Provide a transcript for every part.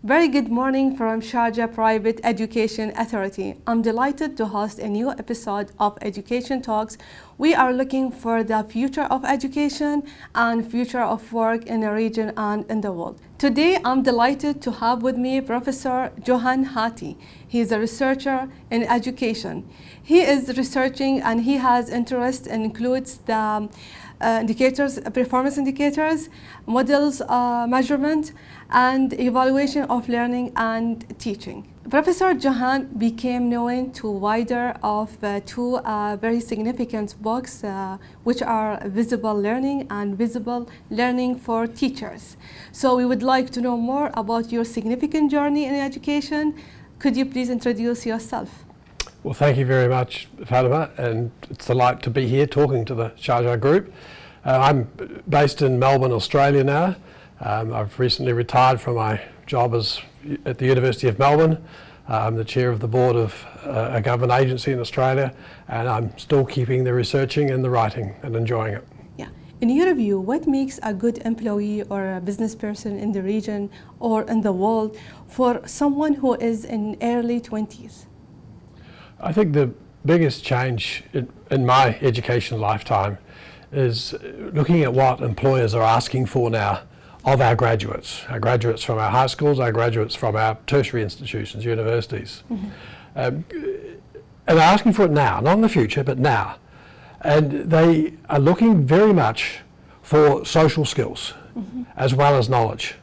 Very good morning from Sharjah Private Education Authority. I'm delighted to host a new episode of Education Talks. We are looking for the future of education and future of work in the region and in the world. Today, I'm delighted to have with me Professor John Hattie. He is a researcher in education. He is researching and he has interest and includes the indicators, performance indicators, models measurement, and evaluation of learning and teaching. Professor John became known to wider of two very significant books, which are Visible Learning and Visible Learning for Teachers. So we would like to know more about your significant journey in education. Could you please introduce yourself? Well, thank you very much, Fatima, and it's a delight to be here talking to the Sharjah group. I'm based in Melbourne, Australia now. I've recently retired from my job at the University of Melbourne. I'm the chair of the board of a government agency in Australia, and I'm still keeping the researching and the writing and enjoying it. Yeah. In your view, what makes a good employee or a business person in the region or in the world for someone who is in early 20s? I think the biggest change in my education lifetime is looking at what employers are asking for now of our graduates from our high schools, our graduates from our tertiary institutions, universities. Mm-hmm. And they're asking for it now, not in the future, but now. And they are looking very much for social skills, mm-hmm, as well as knowledge.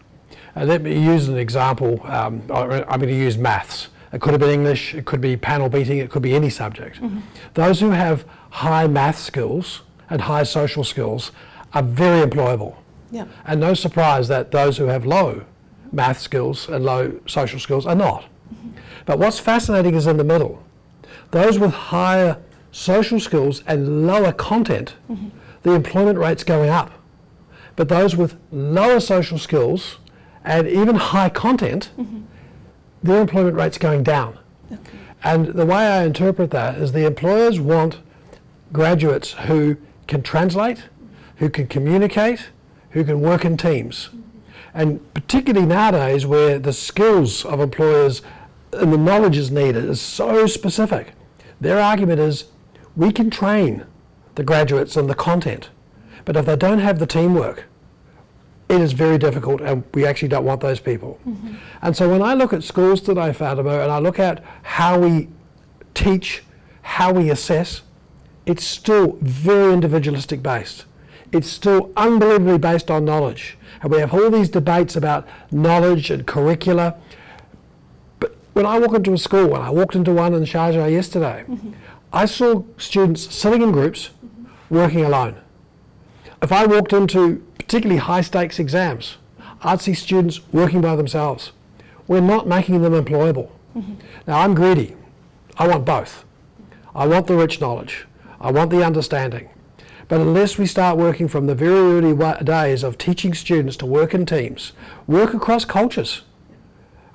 And let me use an example. I'm going to use maths. It could have been English, it could be panel beating, it could be any subject. Mm-hmm. Those who have high math skills and high social skills are very employable. Yeah. And no surprise that those who have low math skills and low social skills are not. Mm-hmm. But what's fascinating is in the middle. Those with higher social skills and lower content, mm-hmm, the employment rate's going up. But those with lower social skills and even high content, mm-hmm, their employment rate's going down. Okay. And the way I interpret that is the employers want graduates who can translate, who can communicate, who can work in teams. And particularly nowadays where the skills of employers and the knowledge is needed is so specific, their argument is we can train the graduates on the content, but if they don't have the teamwork, it is very difficult and we actually don't want those people. Mm-hmm. And so when I look at schools today, Fatima, and I look at how we teach, how we assess, it's still very individualistic based. It's still unbelievably based on knowledge. And we have all these debates about knowledge and curricula. But when I walk into a school, and I walked into one in Sharjah yesterday, mm-hmm, I saw students sitting in groups, mm-hmm, working alone. If I walked into particularly high stakes exams, I'd see students working by themselves. We're not making them employable. Mm-hmm. Now I'm greedy. I want both. I want the rich knowledge. I want the understanding. But unless we start working from the very early days of teaching students to work in teams, work across cultures.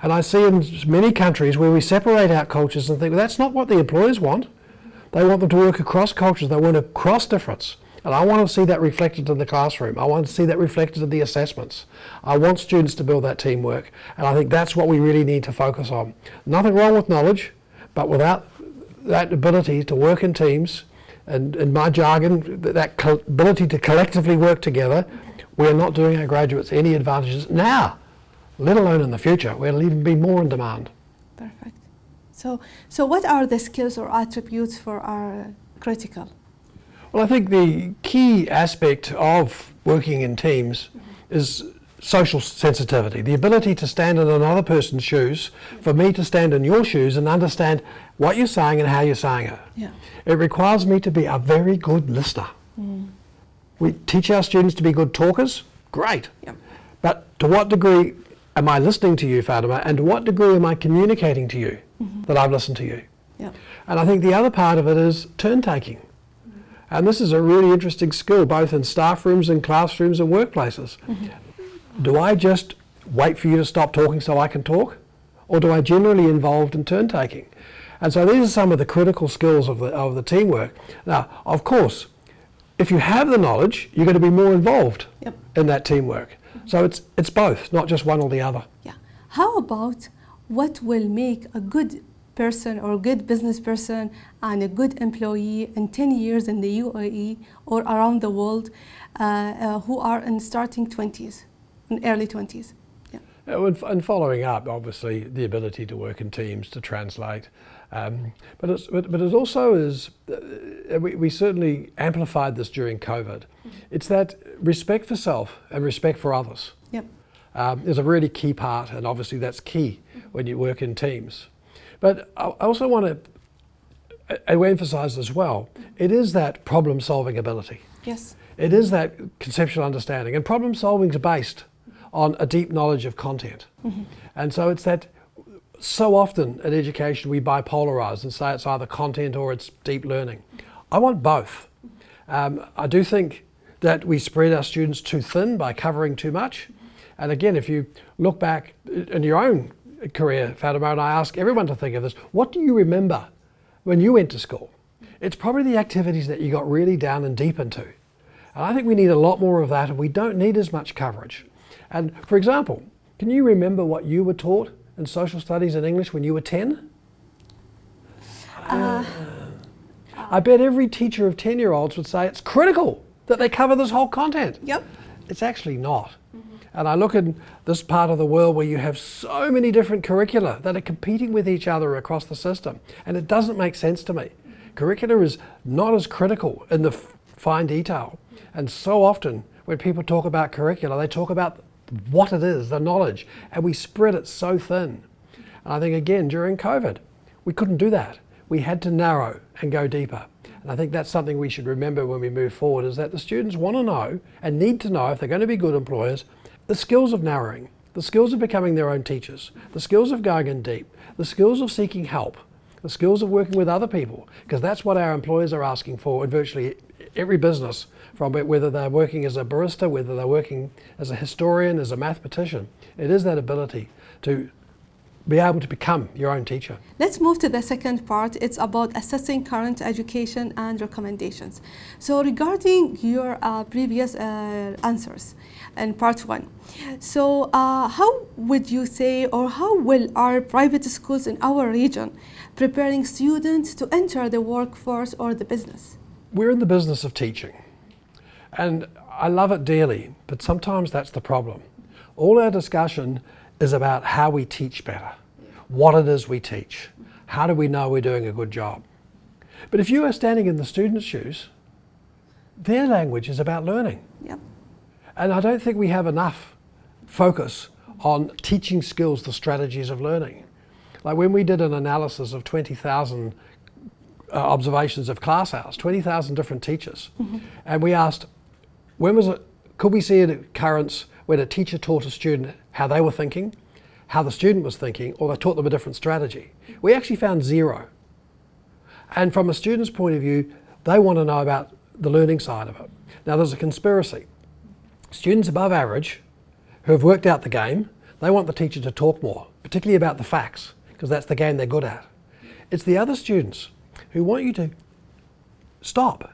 And I see in many countries where we separate out cultures and think, well, that's not what the employers want. They want them to work across cultures. They want a cross difference. And I want to see that reflected in the classroom. I want to see that reflected in the assessments. I want students to build that teamwork. And I think that's what we really need to focus on. Nothing wrong with knowledge, but without that ability to work in teams, and in my jargon, that ability to collectively work together, we're not doing our graduates any advantages now, let alone in the where it'll even be more in demand. Perfect. So what are the skills or attributes for our critical? Well, I think the key aspect of working in teams, mm-hmm, is social sensitivity, the ability to stand in another person's shoes, for me to stand in your shoes and understand what you're saying and how you're saying it. Yeah. It requires me to be a very good listener. Mm. We teach our students to be good talkers, great. Yep. But to what degree am I listening to you, Fatima, and to what degree am I communicating to you, mm-hmm, that I've listened to you? Yep. And I think the other part of it is turn-taking. Mm-hmm. And this is a really interesting skill, both in staff rooms and classrooms and workplaces. Mm-hmm. Do I just wait for you to stop talking so I can talk? Or do I generally involved in turn-taking? And so these are some of the critical skills of the teamwork. Now, of course, if you have the knowledge, you're going to be more involved, yep, in that teamwork. Mm-hmm. So it's both, not just one or the other. Yeah. How about what will make a good person or good business person and a good employee in 10 years in the UAE or around the world who are in starting 20s, in early 20s? Yeah. And following up, obviously, the ability to work in teams, to translate. But it also is, we certainly amplified this during COVID. Mm-hmm. It's that respect for self and respect for others. Yep. Is a really key part, and obviously that's key when you work in teams. But I also want to emphasize as well, it is that problem solving ability. Yes. It is that conceptual understanding, and problem solving is based on a deep knowledge of content. Mm-hmm. And so it's that, so often in education we bipolarize and say it's either content or it's deep learning. I want both. I do think that we spread our students too thin by covering too much. And again, if you look back in your own career, Fatima, and I ask everyone to think of this, what do you remember when you went to school? It's probably the activities that you got really down and deep into. And I think we need a lot more of that, and we don't need as much coverage. And for example, can you remember what you were taught in social studies and English when you were 10? I bet every teacher of 10-year-olds would say it's critical that they cover this whole content. Yep. It's actually not. And I look in this part of the world where you have so many different curricula that are competing with each other across the system, and it doesn't make sense to me. Curricula is not as critical in the fine detail, and so often when people talk about curricula, they talk about what it is, the knowledge, and we spread it so thin. And I think again, during COVID, we couldn't do that. We had to narrow and go deeper. And I think that's something we should remember when we move forward, is that the students want to know and need to know, if they're going to be good employers, the skills of narrowing, the skills of becoming their own teachers, the skills of going in deep, the skills of seeking help, the skills of working with other people, because that's what our employers are asking for in virtually every business, from whether they're working as a barista, whether they're working as a historian, as a mathematician. It is that ability to be able to become your own teacher. Let's move to the second part. It's about assessing current education and recommendations. So regarding your previous answers in part one, so how would you say, or how will our private schools in our region preparing students to enter the workforce or the business? We're in the business of teaching, and I love it dearly, but sometimes that's the problem. All our discussion is about how we teach better, what it is we teach, how do we know we're doing a good job. But if you are standing in the students' shoes, their language is about learning. Yep. And I don't think we have enough focus on teaching skills, the strategies of learning. Like when we did an analysis of 20,000 observations of class hours, 20,000 different teachers, and we asked, when was it, could we see an occurrence when a teacher taught a student how they were thinking, how the student was thinking, or they taught them a different strategy? We actually found zero. And from a student's point of view, they want to know about the learning side of it. Now there's a conspiracy. Students above average who have worked out the game, they want the teacher to talk more, particularly about the facts, because that's the game they're good at. It's the other students who want you to stop.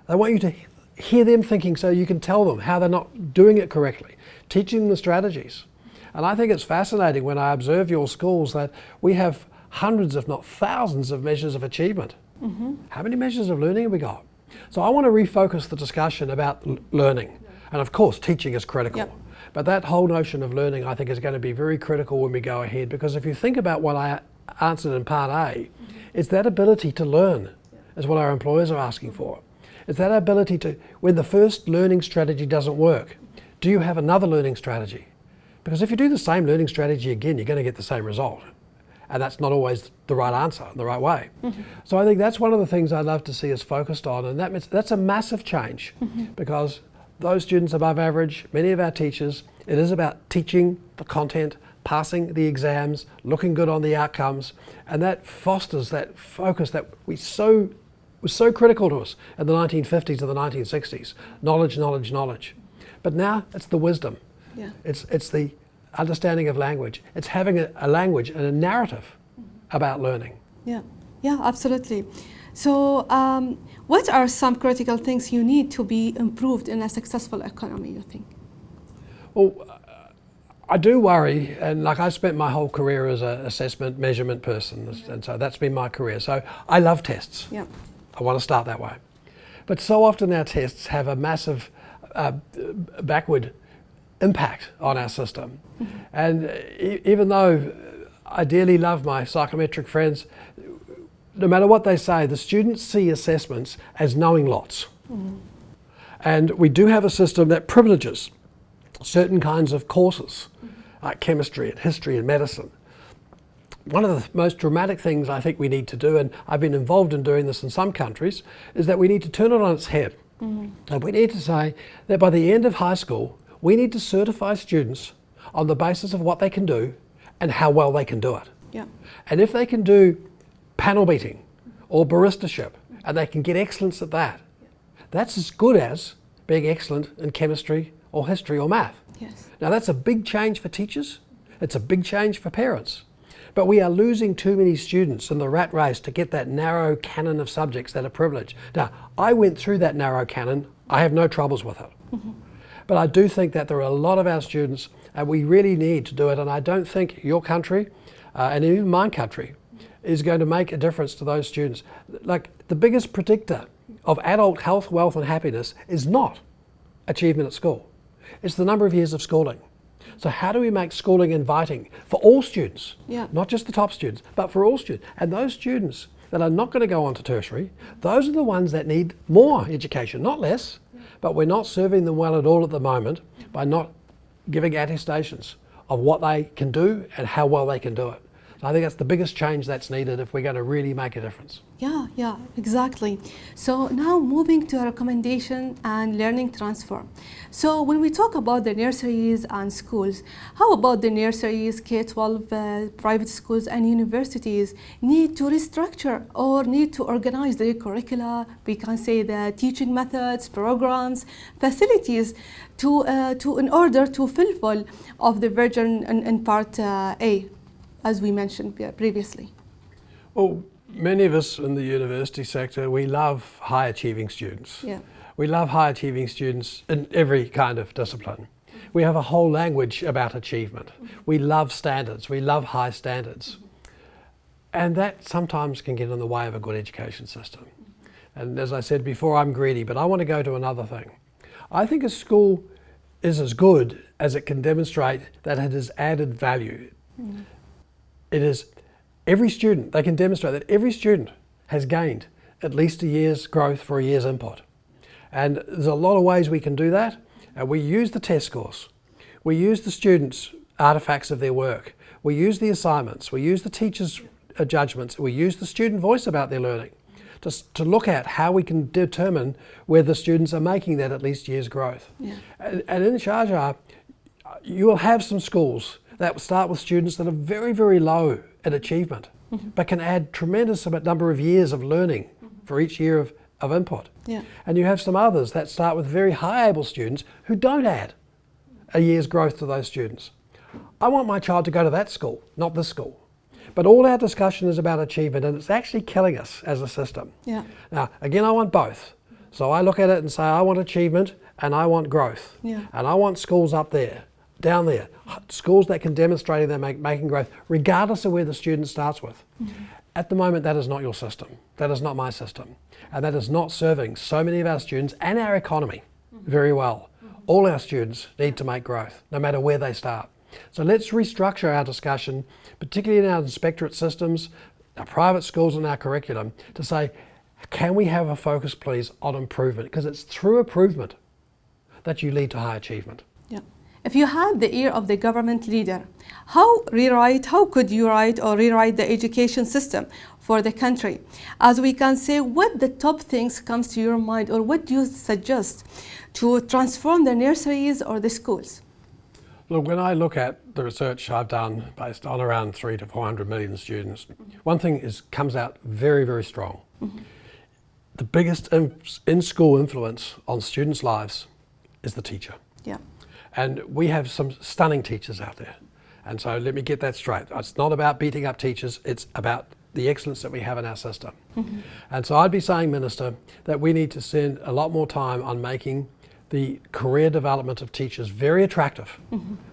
They want you to hear them thinking so you can tell them how they're not doing it correctly, teaching them the strategies. And I think it's fascinating when I observe your schools that we have hundreds, if not thousands, of measures of achievement. How many measures of learning have we got? So I want to refocus the discussion about learning. And of course, teaching is critical. Yep. But that whole notion of learning, I think, is going to be very critical when we go ahead, because if you think about what I answered in part A, it's that ability to learn is what our employers are asking for. It's that ability to, when the first learning strategy doesn't work, do you have another learning strategy? Because if you do the same learning strategy again, you're going to get the same result. And that's not always the right answer, the right way. So I think that's one of the things I'd love to see us focused on, and that's a massive change, because those students above average, many of our teachers, it is about teaching the content, passing the exams, looking good on the outcomes, and that fosters that focus that was so critical to us in the 1950s to the 1960s. Knowledge, knowledge, knowledge. But now it's the wisdom. Yeah. It's the understanding of language. It's having a language and a narrative about learning. Yeah, absolutely. So what are some critical things you need to be improved in a successful economy, you think? Well, I do worry, and like I spent my whole career as an assessment measurement person, and so that's been my career. So I love tests. Yeah. I want to start that way. But so often our tests have a massive backward impact on our system. And even though I dearly love my psychometric friends, no matter what they say, the students see assessments as knowing lots. And we do have a system that privileges certain kinds of courses, like chemistry and history and medicine. One of the most dramatic things I think we need to do, and I've been involved in doing this in some countries, is that we need to turn it on its head. And we need to say that by the end of high school, we need to certify students on the basis of what they can do and how well they can do it. Yeah. And if they can do panel beating or baristaship, and they can get excellence at that, that's as good as being excellent in chemistry or history or math. Yes. Now that's a big change for teachers, it's a big change for parents, but we are losing too many students in the rat race to get that narrow canon of subjects that are privileged. Now, I went through that narrow canon, I have no troubles with it. But I do think that there are a lot of our students, and we really need to do it, and I don't think your country, and even my country, is going to make a difference to those students. Like, the biggest predictor of adult health, wealth and happiness is not achievement at school. It's the number of years of schooling. So how do we make schooling inviting for all students? Yeah. Not just the top students, but for all students. And those students that are not going to go on to tertiary, those are the ones that need more education, not less. But we're not serving them well at all at the moment by not giving attestations of what they can do and how well they can do it. So I think that's the biggest change that's needed if we're going to really make a difference. Yeah, exactly. So now moving to a recommendation and learning transfer. So when we talk about the nurseries and schools, how about the nurseries, K-12, private schools and universities need to restructure or need to organize their curricula, we can say the teaching methods, programs, facilities to in order to fulfill of the vision in part A, as we mentioned previously? Well, many of us in the university sector, we love high achieving students. Yeah. We love high achieving students in every kind of discipline. We have a whole language about achievement. We love standards, we love high standards. And that sometimes can get in the way of a good education system. And as I said before, I'm greedy, but I want to go to another thing. I think a school is as good as it can demonstrate that it has added value. It is every student, they can demonstrate that every student has gained at least a year's growth for a year's input. And there's a lot of ways we can do that. We use the test scores. We use the students' artifacts of their work. We use the assignments. We use the teachers' judgments. We use the student voice about their learning to look at how we can determine whether students are making that at least year's growth. Yeah. And in Sharjah, you will have some schools that start with students that are very, very low in achievement, but can add tremendous number of years of learning for each year of input. Yeah. And you have some others that start with very high able students who don't add a year's growth to those students. I want my child to go to that school, not this school. But all our discussion is about achievement, and it's actually killing us as a system. Yeah. Now, again, I want both. So I look at it and say, I want achievement and I want growth. Yeah. And I want schools up there, down there, schools that can demonstrate they're making growth, regardless of where the student starts with. At the moment, that is not your system. That is not my system. And that is not serving so many of our students and our economy very well. All our students need to make growth, no matter where they start. So let's restructure our discussion, particularly in our inspectorate systems, our private schools and our curriculum, to say, can we have a focus, please, on improvement? Because it's through improvement that you lead to high achievement. Yeah. If you had the ear of the government leader, how could you write or rewrite the education system for the country? As we can say, what the top things comes to your mind, or what do you suggest to transform the nurseries or the schools? Look, when I look at the research I've done based on around 300 to 400 million students, one thing comes out very, very strong. The biggest in-school influence on students' lives is the teacher. Yeah. And we have some stunning teachers out there. And so let me get that straight. It's not about beating up teachers, it's about the excellence that we have in our system. And so I'd be saying, Minister, that we need to spend a lot more time on making the career development of teachers very attractive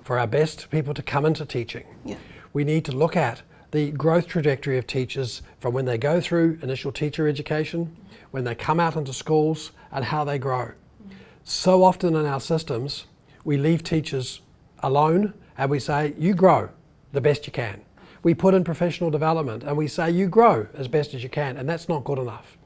for our best people to come into teaching. Yeah. We need to look at the growth trajectory of teachers from when they go through initial teacher education, when they come out into schools, and how they grow. So often in our systems, we leave teachers alone and we say, you grow the best you can. We put in professional development and we say, you grow as best as you can, and that's not good enough.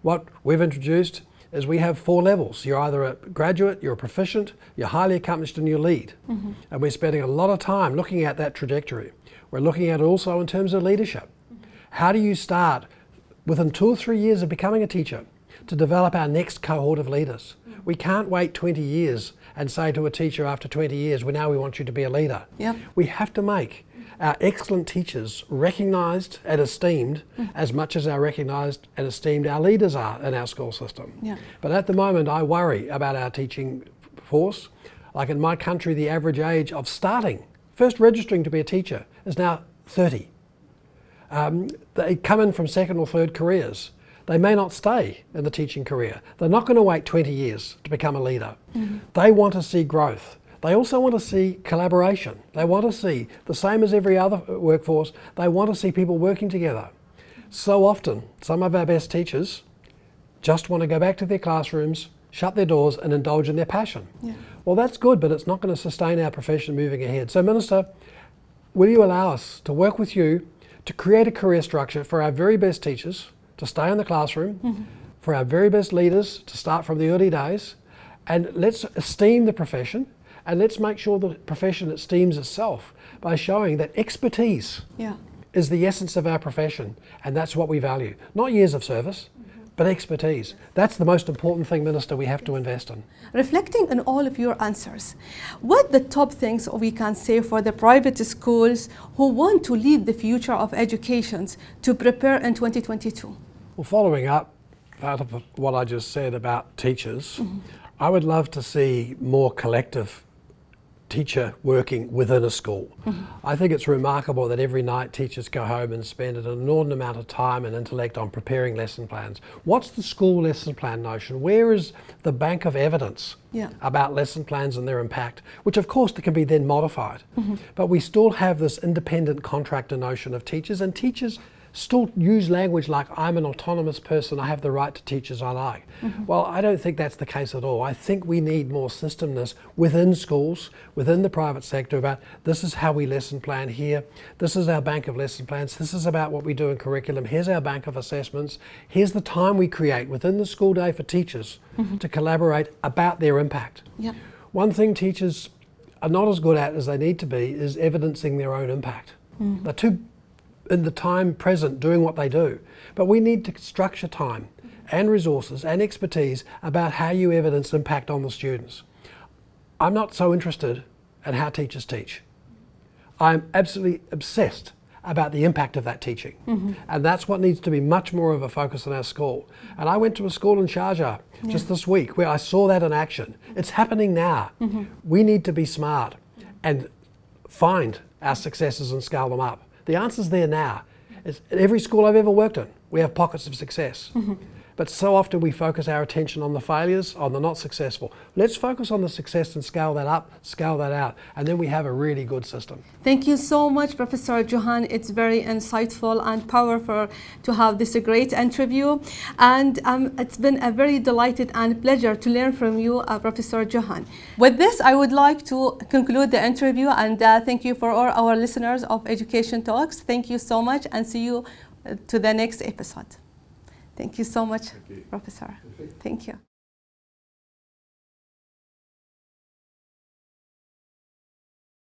What we've introduced is we have 4 levels. You're either a graduate, you're a proficient, you're highly accomplished, and you lead. And we're spending a lot of time looking at that trajectory. We're looking at it also in terms of leadership. How do you start within 2 or 3 years of becoming a teacher to develop our next cohort of leaders? We can't wait 20 years and say to a teacher after 20 years, well, now we want you to be a leader. Yep. We have to make our excellent teachers recognised and esteemed as much as our recognised and esteemed our leaders are in our school system. Yeah. But at the moment, I worry about our teaching force. Like in my country, the average age of first registering to be a teacher is now 30. They come in from 2nd or 3rd careers. They may not stay in the teaching career. They're not going to wait 20 years to become a leader. They want to see growth. They also want to see collaboration. They want to see, the same as every other workforce, they want to see people working together. So often, some of our best teachers just want to go back to their classrooms, shut their doors and indulge in their passion. Yeah. Well, that's good, but it's not going to sustain our profession moving ahead. So, Minister, will you allow us to work with you to create a career structure for our very best teachers to stay in the classroom, for our very best leaders to start from the early days, and let's esteem the profession, and let's make sure the profession esteems itself by showing that expertise is the essence of our profession, and that's what we value. Not years of service, but expertise. That's the most important thing, Minister, we have to invest in. Reflecting on all of your answers, what the top things we can say for the private schools who want to lead the future of education to prepare in 2022? Well, following up out of what I just said about teachers, I would love to see more collective teacher working within a school. I think it's remarkable that every night teachers go home and spend an inordinate amount of time and intellect on preparing lesson plans. What's the school lesson plan notion? Where is the bank of evidence about lesson plans and their impact, which of course can be then modified. But we still have this independent contractor notion of teachers, and teachers still use language like, I'm an autonomous person, I have the right to teach as I like. Well, I don't think that's the case at all. I think we need more systemness within schools, within the private sector, about this is how we lesson plan here, this is our bank of lesson plans, this is about what we do in curriculum, here's our bank of assessments, here's the time we create within the school day for teachers to collaborate about their impact. One thing teachers are not as good at as they need to be is evidencing their own impact. They're too in the time present doing what they do. But we need to structure time and resources and expertise about how you evidence impact on the students. I'm not so interested in how teachers teach. I'm absolutely obsessed about the impact of that teaching. And that's what needs to be much more of a focus in our school. And I went to a school in Sharjah just this week where I saw that in action. It's happening now. We need to be smart and find our successes and scale them up. The answer's there now. It's, at every school I've ever worked in, we have pockets of success. But so often we focus our attention on the failures, on the not successful. Let's focus on the success and scale that up, scale that out, and then we have a really good system. Thank you so much, Professor John. It's very insightful and powerful to have this great interview. And it's been a very delighted and pleasure to learn from you, Professor John. With this, I would like to conclude the interview, and thank you for all our listeners of Education Talks. Thank you so much, and see you to the next episode. Thank you so much, Professor. Thank you.